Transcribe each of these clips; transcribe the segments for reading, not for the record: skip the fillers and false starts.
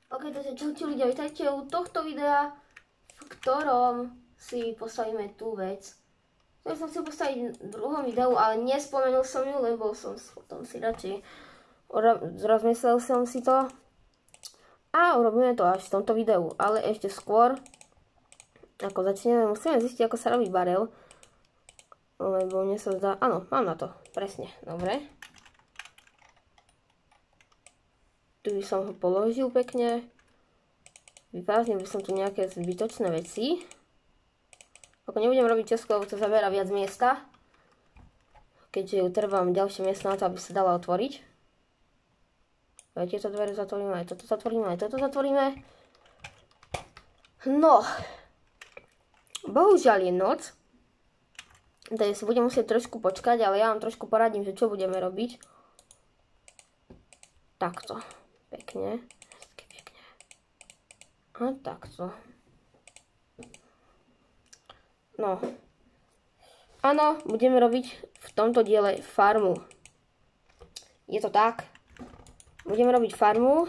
Ok, takže čaute ľudia, vítajte u tohto videa, v ktorom si postavíme tú vec. Ja som chcel postaviť v druhom videu, ale nespomenul som ju, lebo som potom si radšej rozmyslel som si to. A urobíme to až v tomto videu, ale ešte skôr, ako začneme, musíme zistiť, ako sa robí barel. Lebo mne sa zdá, áno, mám na to, presne, dobre. Tu by som ho položil pekne. Vyprázdnil by som tu nejaké zbytočné veci. Ako nebudem robiť česku, lebo to zabera viac miesta. Keďže ju trvám ďalšie miesto na to, aby sa dala otvoriť. Tieto dvere zatvoríme, aj toto zatvoríme, aj toto zatvoríme. No. Bohužiaľ je noc. Takže si budem musieť trošku počkať, ale ja vám trošku poradím, že čo budeme robiť. Takto. Pekne. A takto. No. Áno, budeme robiť v tomto diele farmu. Je to tak. Budeme robiť farmu.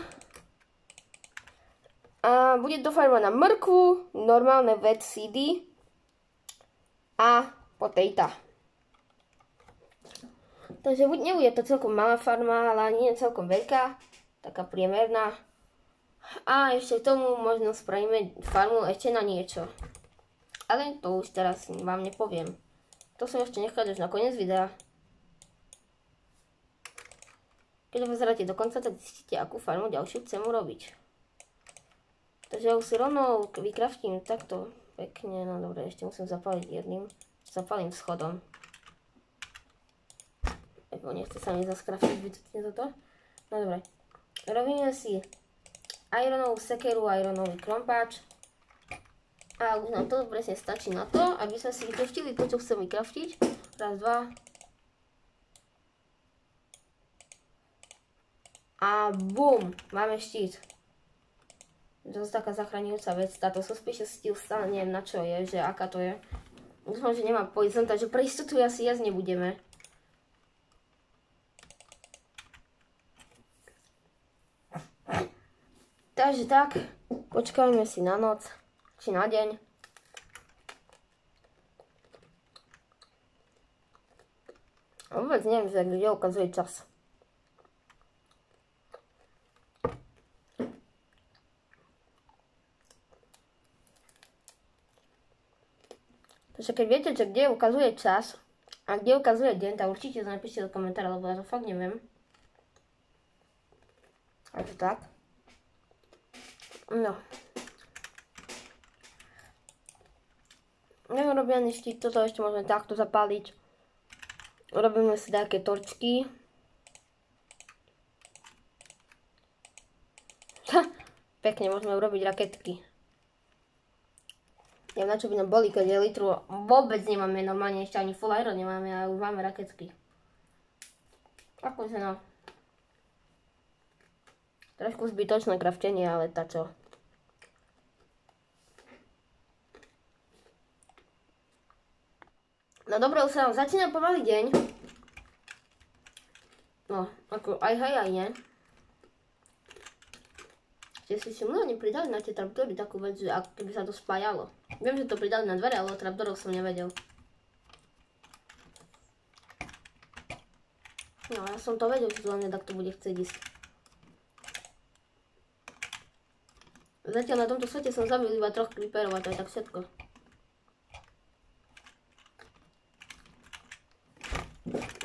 A bude to farma na mrkvu, normálne wet seedy a potato. Takže nebude to celkom malá farma, ale nie je celkom veľká. Taká priemerná. A ešte k tomu možno spravíme farmu ešte na niečo. Ale to už teraz vám nepoviem. To som ešte nechal až na koniec videa. Keď ho pozeráte do konca, tak zistíte, akú farmu ďalšiu chcem urobiť. Takže ja už si rovno vykraftím takto pekne. No dobre, ešte musím zapáliť jedným. Zapálím schodom. Lebo nechce sa mi zaskraftiť zbytočne toto. No dobre. Robíme si ironovú sekeru, ironový krompáč. A už nám to presne stačí na to, aby sme si vykraftili to, čo chcem vykraftiť. Raz, dva. A bum! Máme štít. To je taká zachraňujúca vec. Táto suspicious steel stále neviem na čo je, že aká to je. Dúfam, že nemá poison, takže pre istotu asi jesť nebudeme. Takže tak, počkajme si na noc, či na deň. A vôbec neviem, že kde ukazuje čas. Takže keď viete, že kde ukazuje čas a kde ukazuje deň, tak určite to napíšte do komentára, lebo ja to fakt neviem. Takže tak. No. Neurobený štít, toto ešte môžeme takto zapáliť. Robíme si také torčky. Pekne, môžeme urobiť raketky. Neviem, na čo by nám boli, keď je litru. Vôbec nemáme, normálne ešte ani full iron nemáme, ale už máme raketky. Akože no. Trošku zbytočné kraftenie, ale tá čo. No dobre, už sa nám začína pomaly deň. No, ako aj hej, aj nie. Že si mnoho nepridali na tie trapdory takú vec, že ako keby sa to spájalo. Viem, že to pridali na dvere, ale o trapdoroch som nevedel. No, ja som to vedel, že to len takto bude chcieť ísť. Zatiaľ na tomto svete som zabil iba 3 creeperov a to je tak všetko.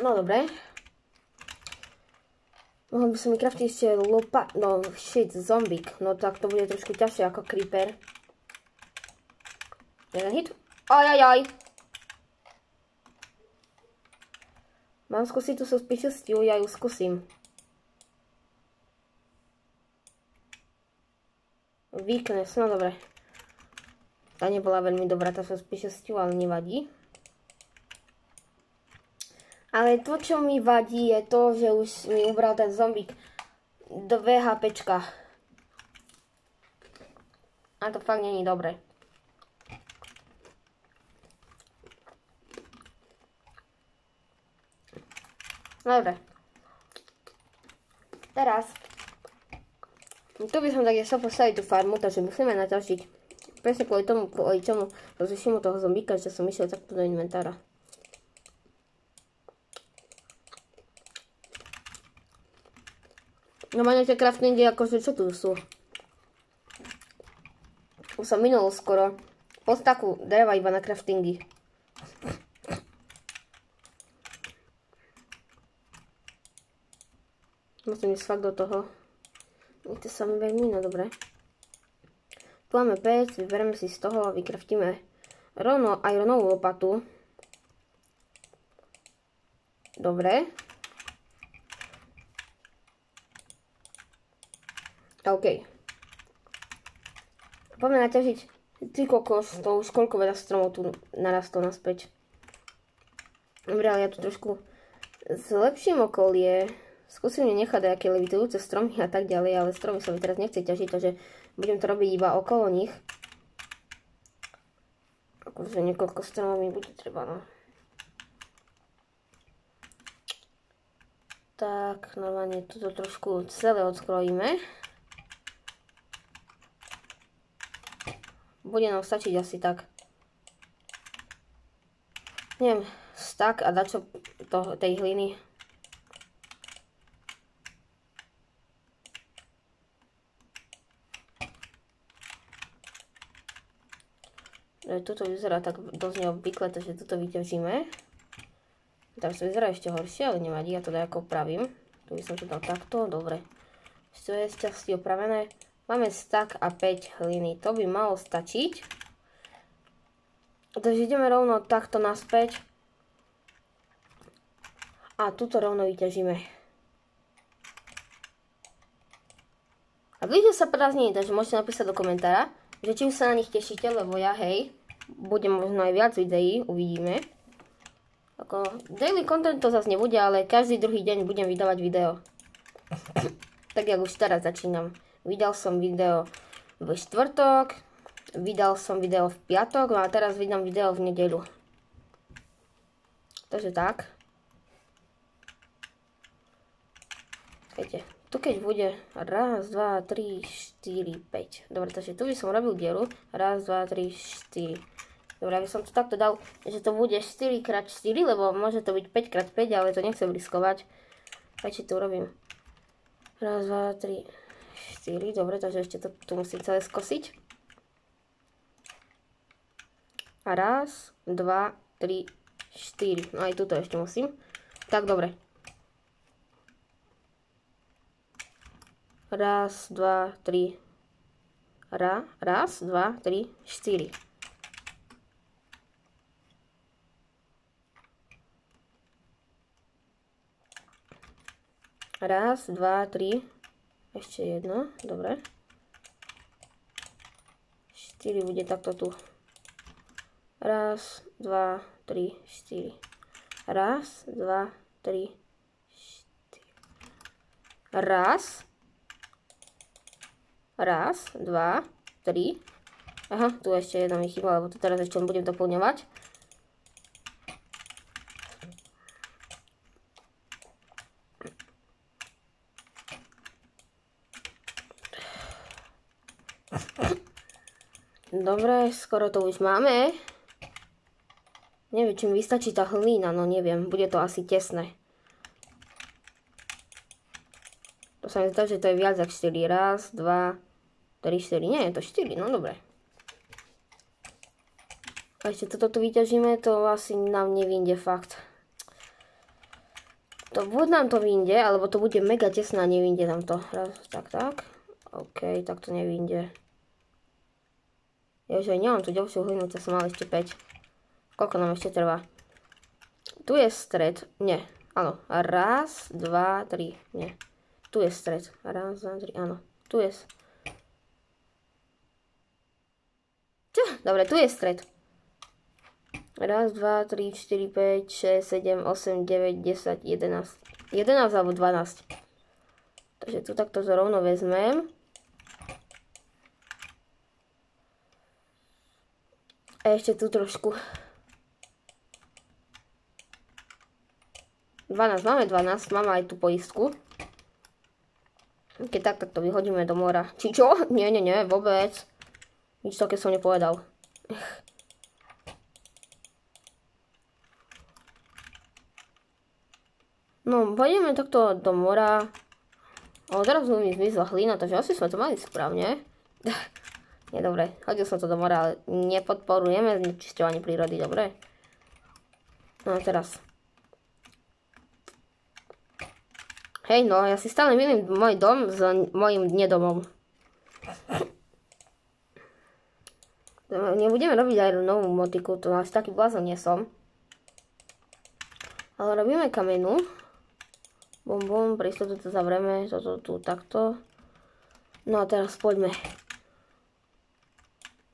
No dobre. Mohol by som mi kraftiť ešte no shit, zombík. No tak to bude trošku ťažšie ako creeper. Jeden hit. Ajajaj. Mám skúsiť tú suspicious steel, ja ju skúsim. Weakness, no dobre. Tá nebola veľmi dobrá, tá suspicious steel, ale nevadí. Ale to, čo mi vadí, je to, že už mi ubral ten zombík 2 HPčka. A to fakt není dobre. Dobre. Teraz Tu by som takisto postaviť tú farmu, takže musíme naťažiť. Presne kvôli čomu rozliším toho zombíka, že som išiel takto do inventára. No máme tie craftingy, akože čo tu sú? Už som minul skoro pol staku dreva iba na craftingy. Musím ísť fakt do toho. To sa mi veľmi, no dobre. Tu máme pec, vyberieme si z toho a vykraftíme rovno ironovú lopatu. Dobre. OK. Poďme naťažiť. Ty kokos, to už koľko veľa stromov tu narastlo naspäť. Dobre, ale ja tu trošku zlepším okolie. Skúsim nechať nejaké levitujúce stromy a tak ďalej, ale stromy sa mi teraz nechce ťažiť, takže budem to robiť iba okolo nich. Akože niekoľko stromov mi bude treba, no. Tak, normálne toto trošku celé odskrojíme. Bude nám stačiť asi tak, neviem, stak a dačo tej hliny. Tuto vyzerá tak dosť neobvykle, takže toto vyťažíme. Teraz to vyzerá ešte horšie, ale nevadí, ja to dajako opravím. Tu by som to dal takto, dobre. Čo je z časti opravené? Máme stak a 5 hliny, to by malo stačiť. Takže ideme rovno takto naspäť. A tuto rovno vyťažíme. A blížia sa prázdniny, takže môžete napísať do komentára, že či už sa na nich tešíte, lebo ja, hej, bude možno aj viac videí, uvidíme. Ako daily content to zase nebude, ale každý druhý deň budem vydávať video. Tak jak už teraz začínam. Vydal som video v štvrtok, vydal som video v piatok, no a teraz vydám video v nedeľu. Takže tak. Viete, tu keď bude 1, 2, 3, 4, 5. Dobre, takže tu by som robil dieru. 1, 2, 3, 4. Dobre, aby som to takto dal, že to bude 4x4, lebo môže to byť 5x5, ale to nechcem riskovať. Radšej to urobím. 1, 2, 3, 4. Dobre, takže ešte to tu musím celé skosiť. A 1, 2, 3, 4. No aj tuto ešte musím. Tak, dobre. 1, 2, 3. 1, 2, 3, 4. Raz, dva, tri. Ešte jedno, dobre. 4 bude takto tu. 1, 2, 3, 4. 1, 2, 3, 4. 1, 2, 3. Aha, tu ešte jedno mi chýba, lebo to teraz ešte budem doplňovať. Dobre, skoro to už máme. Neviem, či mi vystačí tá hlína, no neviem, bude to asi tesné. To sa mi zdá, že to je viac ako 4. 1, 2, 3, 4. Nie, je to 4, no dobre. A ešte toto tu vyťažíme, to asi nám nevinde fakt. To buď nám to vinde, alebo to bude mega tesné a nevinde nám to. Tak. OK, tak to nevinde. Ježe, nemám tu ďalšiu hlinu, to som mal ešte 5. Koľko nám ešte trvá? Tu je stred. Nie, áno. 1, 2, 3. Nie. Tu je stred. 1, 2, 3. Áno. Tu je. Čo? Dobre, tu je stred. 1, 2, 3, 4, 5, 6, 7, 8, 9, 10, 11. 11 alebo 12. Takže tu takto rovno vezmem. A ešte tu trošku. 12, máme 12, máme aj tú poistku. Keď tak to vyhodíme do mora. Či čo? Nie, vôbec. Nič také som nepovedal. No, pôjdeme takto do mora. Ale teraz mi zmizla hlina, takže asi sme to mali správne. Nie, dobre. Hodil som to do mora, ale nepodporujeme znečisťovanie prírody, dobre? No a teraz. Hej, no, ja si stále milím môj dom s mojim nedomom. Nebudeme robiť aj novú motiku, to asi taký blázon nie som. Ale robíme kamenu. Bum, bum, pre istotu to zavrieme, toto tu takto. No a teraz poďme.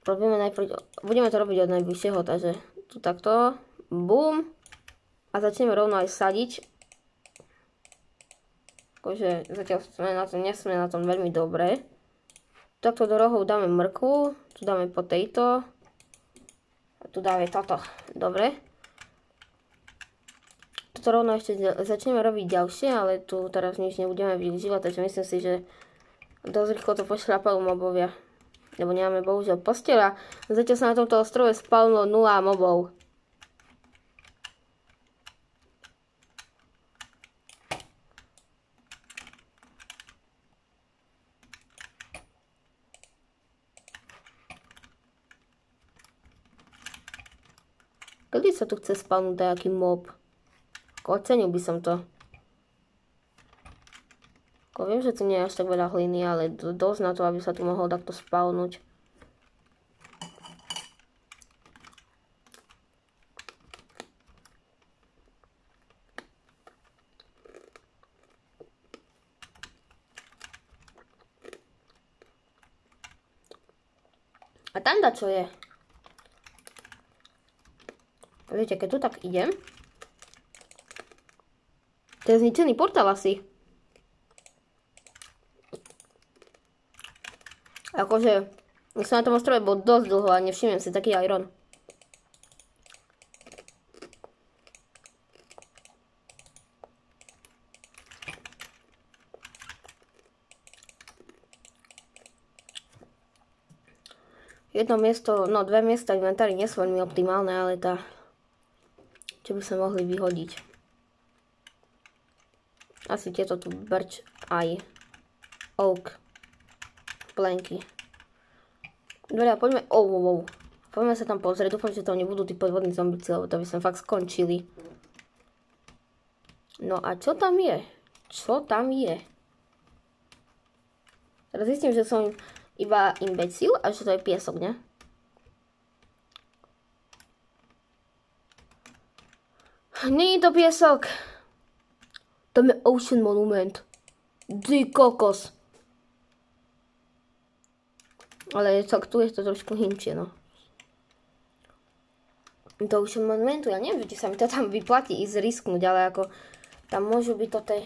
Budeme to robiť od najbližšieho, takže tu takto. Bum. A začneme rovno aj sadiť. Akože zatiaľ nesme na tom veľmi dobre. Takto do rohov dáme mrkvu, tu dáme potato. A tu dáme toto. Dobre. Toto rovno ešte začneme robiť ďalšie, ale tu teraz nič nebudeme využívať, takže myslím si, že dosť rýchlo to pošľapajú mobovia. Lebo nemáme bohužiaľ posteľa. Zatiaľ sa na tomto ostrove spavnilo 0 mobov. Kedy sa tu chce spavnúť nejaký mob? Ocenil by som to. Viem, že tu nie je až tak veľa hliny, ale dosť na to, aby sa tu mohol takto spavnúť. A tam čo je? Viete, keď tu tak idem, to je zničený portál asi. Akože, som na tom ostrove bol dosť dlho a nevšimnem si taký iron. Jedno miesto, no dve miesta inventári nie sú veľmi optimálne, ale čo by sme mohli vyhodiť. Asi tieto tu birch aj oak plenky. Dobre, poďme, poďme sa tam pozrieť, dúfam, že tam nebudú tí podvodní zombici, lebo to by sme fakt skončili. No a čo tam je? Čo tam je? Teraz zistím, že som iba imbecil a že to je piesok, ne? Nie je to piesok. Tam je Ocean Monument. Ty kokos. Ale tak tu je to trošku hinčie, no. To Ocean Monumentu, ja neviem, či sa mi to tam vyplatí ísť risknúť, ale ako tam môžu byť to tie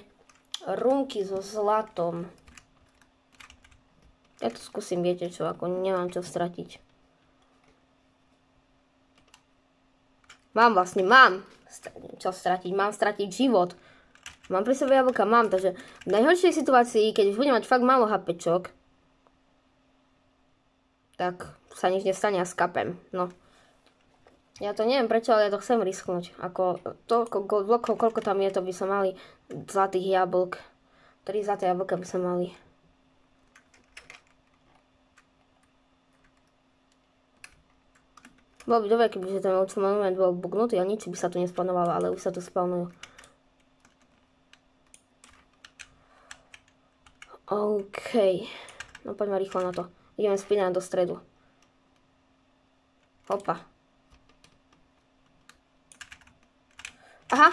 runky so zlatom. Ja to skúsim, viete čo, ako nemám čo stratiť. Mám čo stratiť, mám stratiť život. Mám pri sebe jablka, mám, takže v najhoršej situácii, keď už budem mať fakt málo HPčok, tak sa nič nestane a skapem, no. Ja to neviem prečo, ale ja to chcem risknúť. Ako toľko blokov, koľko tam je, to by sa mali zlatých jablk. 3 zlaté jablka by sa mali. Bolo by dobré, kebyže ten Ocean Monument bol bugnutý a nič by sa tu nespawnovalo, ale už sa tu spawnujú. OK. No poďme rýchlo na to. Ideme spínať do stredu. Hopa. Aha.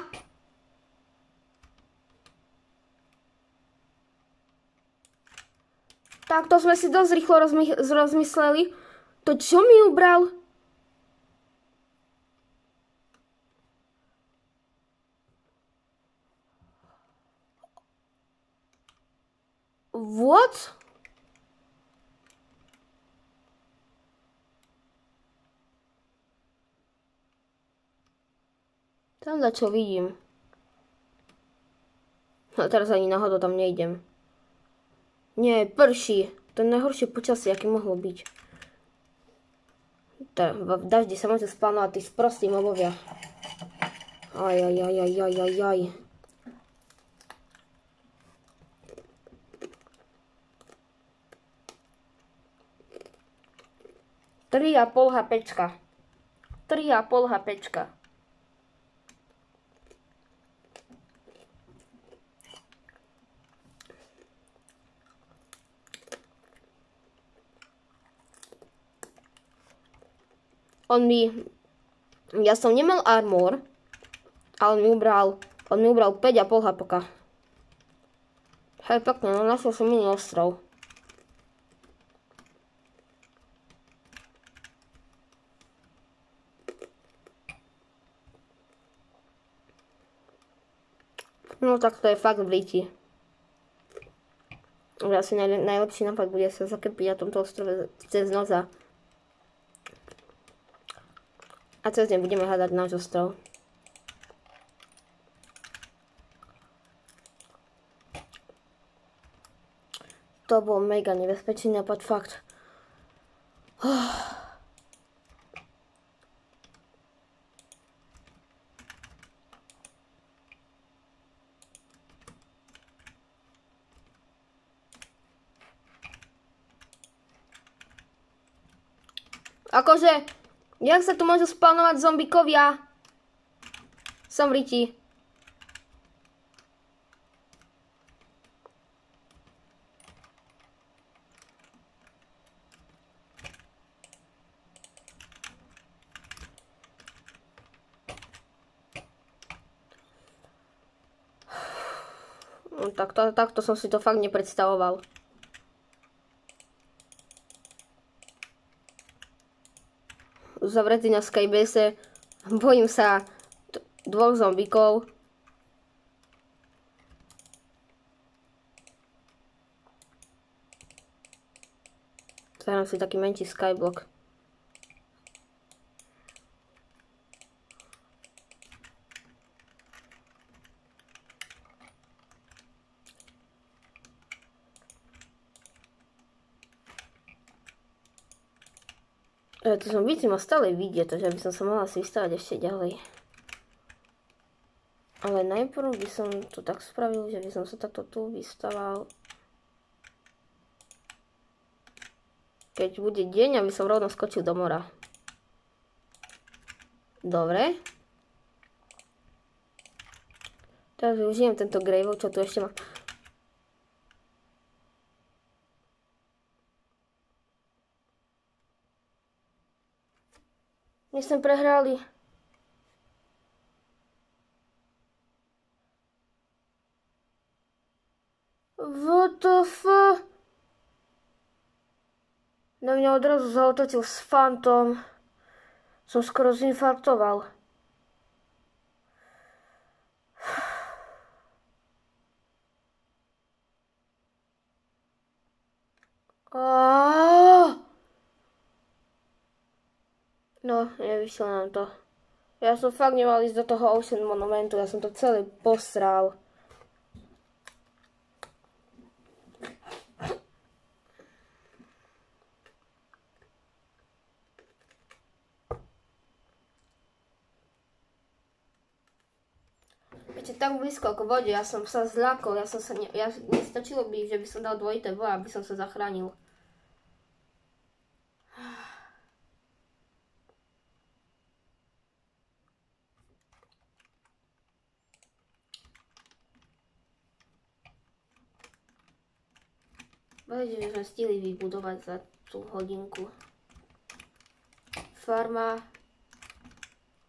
Tak to sme si dosť rýchlo rozmysleli. To čo mi ubral? What? Tam za čo vidím. No teraz ani náhodou tam nejdem. Nie, prší. To je najhoršie počasie, aké mohlo byť. V daždi sa môžu splánovať tí sprostí mobovia. Aj. 3,5 HPčka. 3,5 HPčka. Ja som nemal armor, ale on mi ubral 5,5 HPka. Hej, pekne, no našiel som mini ostrov. No tak to je fakt v líti. Asi najlepší nápad bude sa zakepiť na tomto ostrove cez noc a cez deň budeme hľadať náš ostrov. To bol mega nebezpečný nápad, fakt. Akože, jak sa tu môžu spawnovať zombikovia? Som riti. No, takto som si to fakt nepredstavoval. Zavretý na Skybase, bojím sa 2 zombíkov. Zahrám si taký menší skyblock. To zombíci ma stále vidie, takže by som sa mohla si vystavať ešte ďalej. Ale najprv by som to tak spravil, že by som sa takto tu vystaval. Keď bude deň, aby som rovno skočil do mora. Dobre. Teraz využijem tento gravel, čo tu ešte má. My sme prehrali. WTF? Na mňa odrazu zaotočil s fantom. Som skoro zinfarktoval. No, nevyšlo nám to. Ja som fakt nemal ísť do toho Ocean Monumentu, ja som to celé posral. Viete, tak blízko k vode, ja som sa zľakol, nestačilo by, že by som dal dvojité boja, aby som sa zachránil. Viete, že sme stihli vybudovať za tú hodinku. Farma,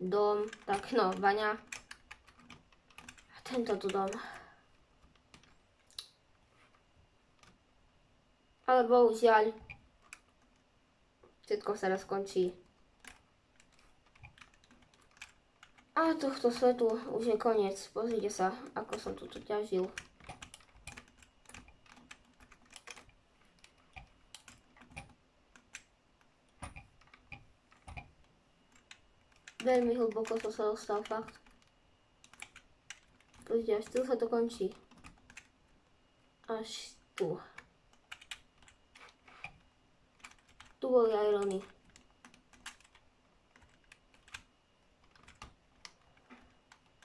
dom, tak no, baňa. A tento tu dom. Ale bohužiaľ, všetko sa raz skončí. A tohto svetu už je koniec. Pozrite sa, ako som tu ťažil. Veľmi hlboko som sa dostal, fakt. Pozrite, až tu sa to končí. Až tu. tu boli irony.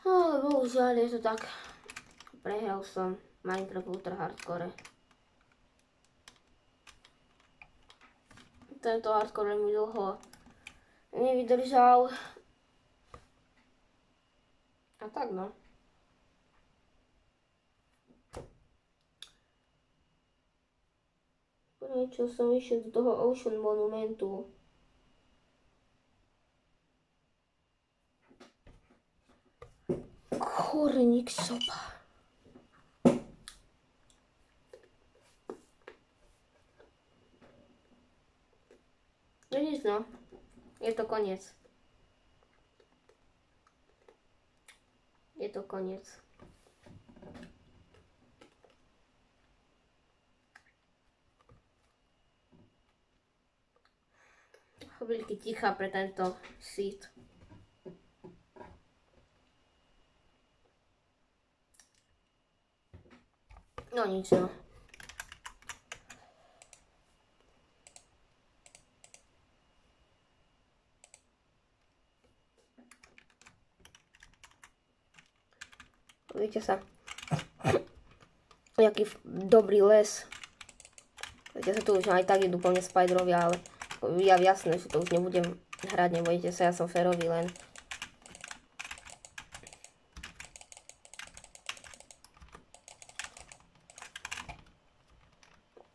Ale bohužiaľ je to tak. Prehral som Minecraft Ultra Hardcore. Tento hardcore mi dlho nevydržal. A tak no. Prečo som išiel do toho Ocean Monumentu? Korník sopa. No nic no. Je to koniec. Je to koniec. Chvíľky ticha pre tento seed. No nič no. Viete sa, jaký dobrý les. Viete sa, tu už aj tak idú plne spiderovia, ale ja jasné, že to už nebudem hrať, nebojte sa, ja som férový len.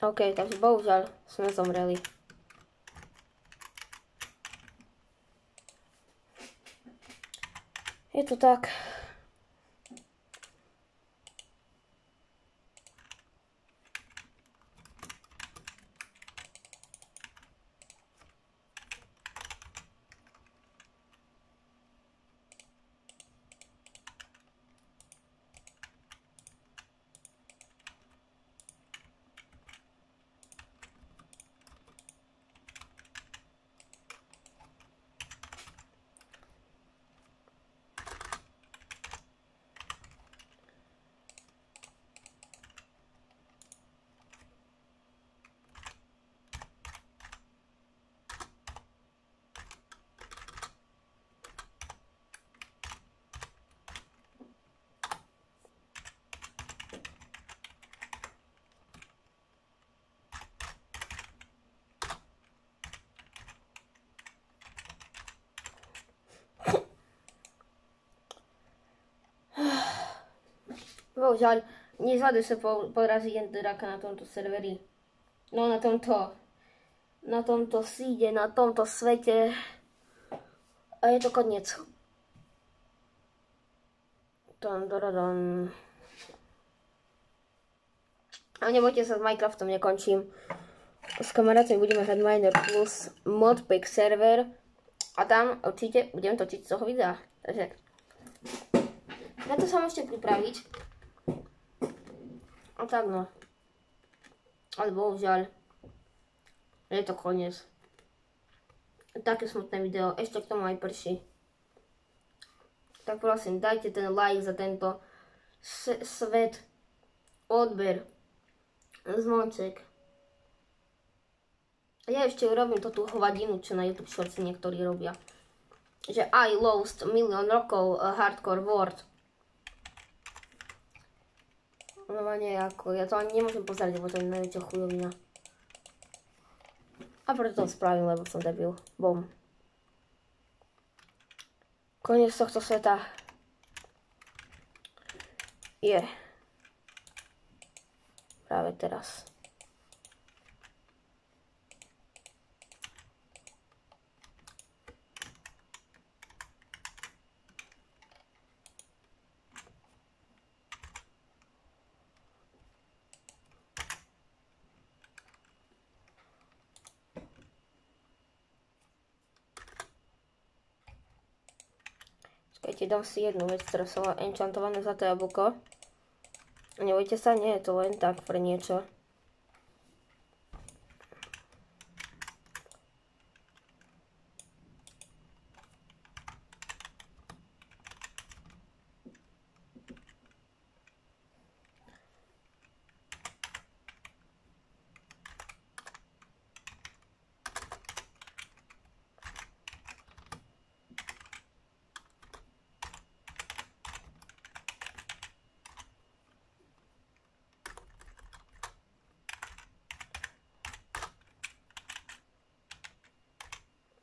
OK, takže bohužiaľ sme zomreli. Je to tak. Bohužiaľ, nezvládli sa poraziť Enderaka na tomto serveri. No na tomto síde, na tomto svete. A je to koniec. A nebojte sa, s Minecraftom nekončím. S kamarátmi budeme hrať Miner Plus Modpack server. A tam určite budem točiť z toho videa. Takže na to sa môžete pripraviť. A tak no. Ale bohužiaľ. Je to koniec. Také smutné video. Ešte k tomu aj prší. Tak prosím, dajte ten like za tento svet. Odber. Zvonček. Ja ešte urobím to tú hovadinu, čo na YouTube Shorts niektorí robia. Že I lost milión rokov hardcore world. No nie, ako, ja to ani nemôžem pozerať, lebo to je najväčšia chujovina. A preto to spravím, lebo som debil. Bom. Koniec tohto sveta je práve teraz. Čakajte, dám si jednu vec, ktorá som mala enchantované zlaté jablko. Nebojte sa, nie je to len tak pre niečo.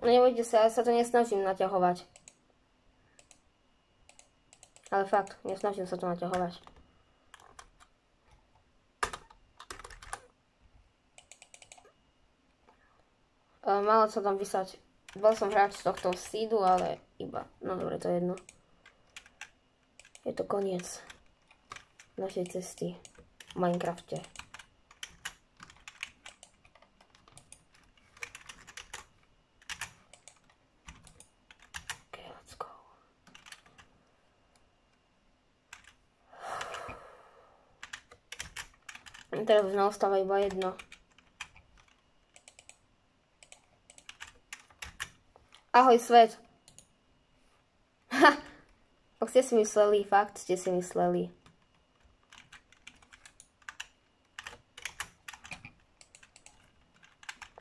Nebojte sa, ja sa to nesnažím naťahovať. Ale fakt, nesnažím sa to naťahovať. Malo sa tam vysať. Bol som hráč z tohto seedu, ale iba. No dobre, to je jedno. Je to koniec našej cesty v Minecrafte. Ok, let's go. Teraz už naostáva iba jedno. Ahoj svet. Ha! Ak ste si mysleli, fakt ste si mysleli.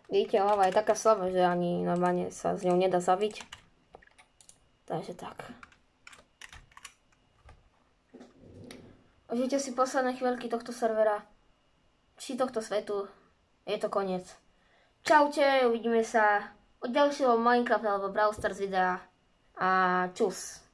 Vidíte, lava je taká slabá, že ani normálne sa s ňou nedá zabiť. Takže tak. Užite si posledné chvíľky tohto servera. Či tohto svetu. Je to koniec. Čaute, uvidíme sa od ďalšieho Minecraft alebo Brawl Stars videa. A čus.